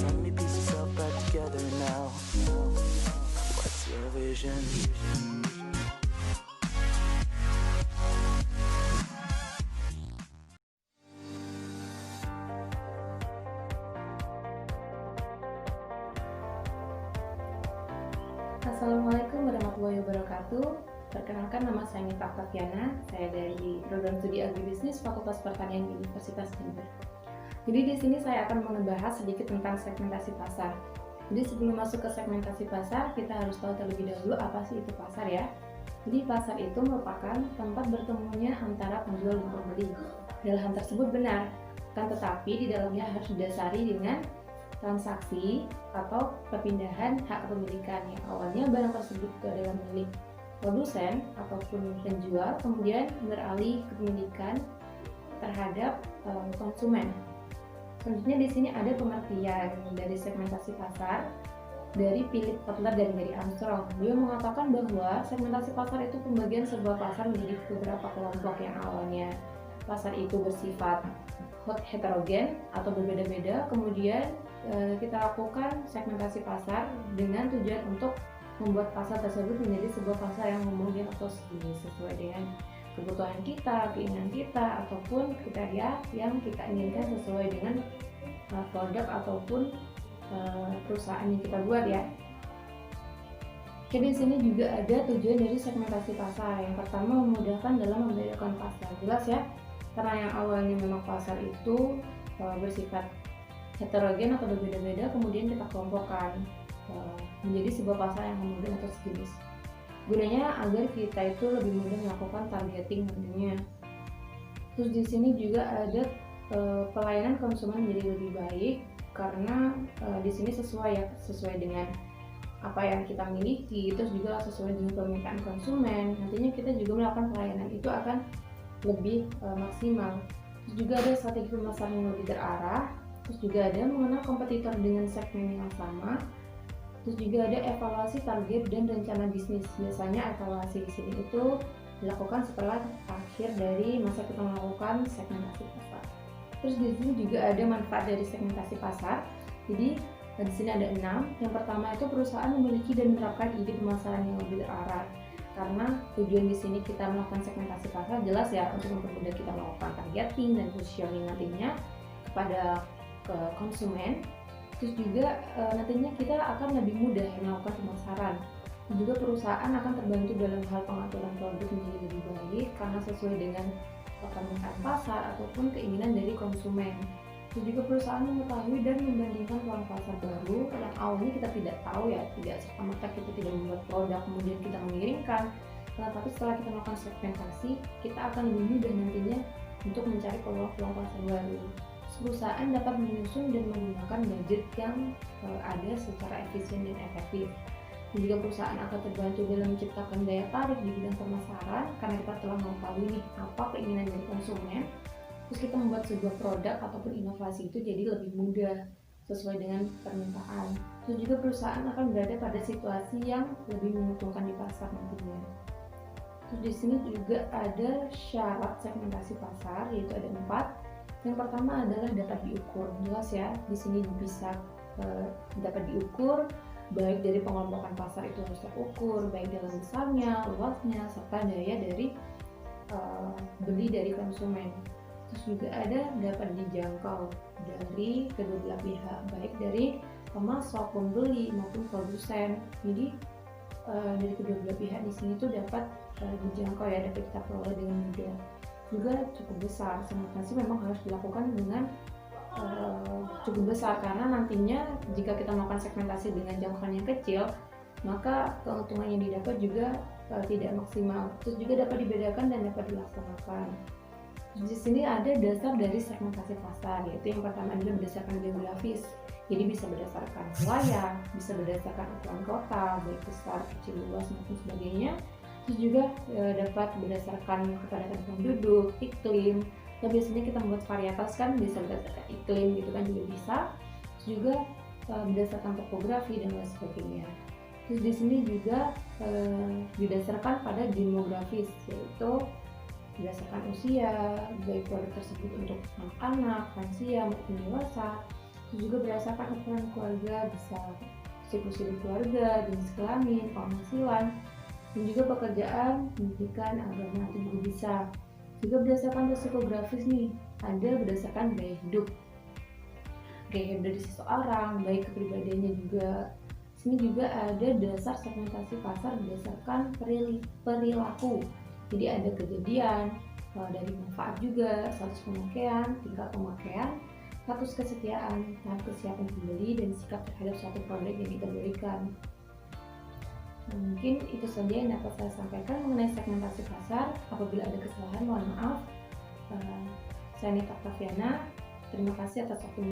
Let me piece yourself back together now. What's your vision? Assalamualaikum warahmatullahi wabarakatuh. Perkenalkan, nama saya Nita Octaviana. Saya dari Program Studi Agribisnis Fakultas Pertanian Universitas Jember. Jadi di sini saya akan membahas sedikit tentang segmentasi pasar. Jadi sebelum masuk ke segmentasi pasar, kita harus tahu terlebih dahulu apa sih itu pasar ya. Jadi pasar itu merupakan tempat bertemunya antara penjual dan pembeli. Dan hal tersebut benar, kan tetapi di dalamnya harus didasari dengan transaksi atau perpindahan hak kepemilikan yang awalnya barang tersebut adalah milik produsen ataupun penjual, kemudian beralih kepemilikan terhadap konsumen. Selanjutnya di sini ada pengertian dari segmentasi pasar dari Philip Kotler dan Gary Armstrong. Beliau mengatakan bahwa segmentasi pasar itu pembagian sebuah pasar menjadi beberapa kelompok yang awalnya pasar itu bersifat heterogen atau berbeda-beda, kemudian kita lakukan segmentasi pasar dengan tujuan untuk membuat pasar tersebut menjadi sebuah pasar yang homogen atau sesuai dengan kebutuhan kita, keinginan kita, ataupun kriteria yang kita inginkan sesuai dengan produk ataupun perusahaan yang kita buat ya. Oke, di sini juga ada tujuan dari segmentasi pasar. Yang pertama, memudahkan dalam membedakan pasar. Jelas ya, karena yang awalnya memang pasar itu bersifat heterogen atau berbeda-beda, kemudian kita kelompokkan menjadi sebuah pasar yang homogen atau sejenis. Gunanya agar kita itu lebih mudah melakukan targeting nantinya. Terus di sini juga ada pelayanan konsumen menjadi lebih baik karena di sini sesuai dengan apa yang kita miliki, terus juga sesuai dengan permintaan konsumen. Nantinya kita juga melakukan pelayanan itu akan lebih maksimal. Terus juga ada strategi pemasaran yang lebih terarah. Terus juga ada mengenal kompetitor dengan segmen yang sama. Terus juga ada evaluasi target dan rencana bisnis. Biasanya evaluasi di sini itu dilakukan setelah akhir dari masa kita melakukan segmentasi pasar. Terus di sini juga ada manfaat dari segmentasi pasar. Jadi di sini ada 6. Yang pertama itu perusahaan memiliki dan menerapkan ide pemasaran yang lebih terarah. Karena tujuan di sini kita melakukan segmentasi pasar jelas ya untuk mempermudah kita melakukan targeting dan positioning nantinya kepada konsumen. Terus juga nantinya kita akan lebih mudah melakukan pemasaran. Dan juga perusahaan akan terbantu dalam hal pengaturan produk menjadi lebih baik karena sesuai dengan permintaan pasar ataupun keinginan dari konsumen. Terus juga perusahaan mengetahui dan membandingkan peluang pasar baru yang awalnya kita tidak tahu ya, tidak serta-merta kita tidak membuat produk kemudian kita mengirimkan. Tapi setelah kita melakukan segmentasi, kita akan lebih mudah nantinya untuk mencari peluang-peluang pasar baru. Perusahaan dapat menyusun dan menggunakan budget yang ada secara efisien dan efektif. Dan juga perusahaan akan terbantu dalam menciptakan daya tarik di bidang pemasaran karena kita telah mengetahui nih apa keinginan dari konsumen. Terus kita membuat sebuah produk ataupun inovasi itu jadi lebih mudah sesuai dengan permintaan. Terus juga perusahaan akan berada pada situasi yang lebih menguntungkan di pasar nantinya. Terus di sini juga ada syarat segmentasi pasar, yaitu ada 4. Yang pertama adalah dapat diukur. Jelas ya, di sini bisa dapat diukur, baik dari pengelompokan pasar itu harus terukur, baik dalam besarnya, luasnya, serta daya dari beli dari konsumen. Terus juga ada dapat dijangkau dari kedua belah pihak, baik dari pemasok, pembeli maupun produsen. Jadi dari kedua belah pihak di sini tuh dapat dijangkau ya, dapat kita peroleh dengan mudah. Juga cukup besar, segmentasi memang harus dilakukan dengan cukup besar karena nantinya jika kita melakukan segmentasi dengan jangkauan yang kecil maka keuntungan yang didapat juga tidak maksimal. Terus juga dapat dibedakan dan dapat dilaksanakan. Di sini ada dasar dari segmentasi pasar, yaitu yang pertama adalah berdasarkan geografis. Jadi bisa berdasarkan wilayah, bisa berdasarkan ukuran kota, baik besar, kecil, luas maupun sebagainya. Terus juga dapat berdasarkan kepadatan penduduk, iklim. Dan biasanya kita membuat varietas kan bisa berdasarkan iklim gitu kan juga bisa. Terus juga berdasarkan topografi dan lain sebagainya. Terus di sini juga didasarkan pada demografis, yaitu berdasarkan usia, baik produk tersebut untuk anak-anak, lansia maupun dewasa. Itu juga berdasarkan ukuran keluarga, bisa siklus hidup keluarga, jenis kelamin, penghasilan, dan juga pekerjaan, pendidikan, agama itu juga bisa. Juga berdasarkan psikografis nih, ada berdasarkan gaya hidup dari seseorang, baik kepribadiannya juga. Sini juga ada dasar segmentasi pasar berdasarkan perilaku. Jadi ada kejadian, dari manfaat juga, status pemakaian, tingkat pemakaian, status kesetiaan, tahap kesiapan pembeli, dan sikap terhadap suatu produk yang kita berikan. Nah, mungkin itu saja yang dapat saya sampaikan mengenai segmentasi pasar. Apabila ada kesalahan, mohon maaf. Saya Nita Octaviana. Terima kasih atas waktu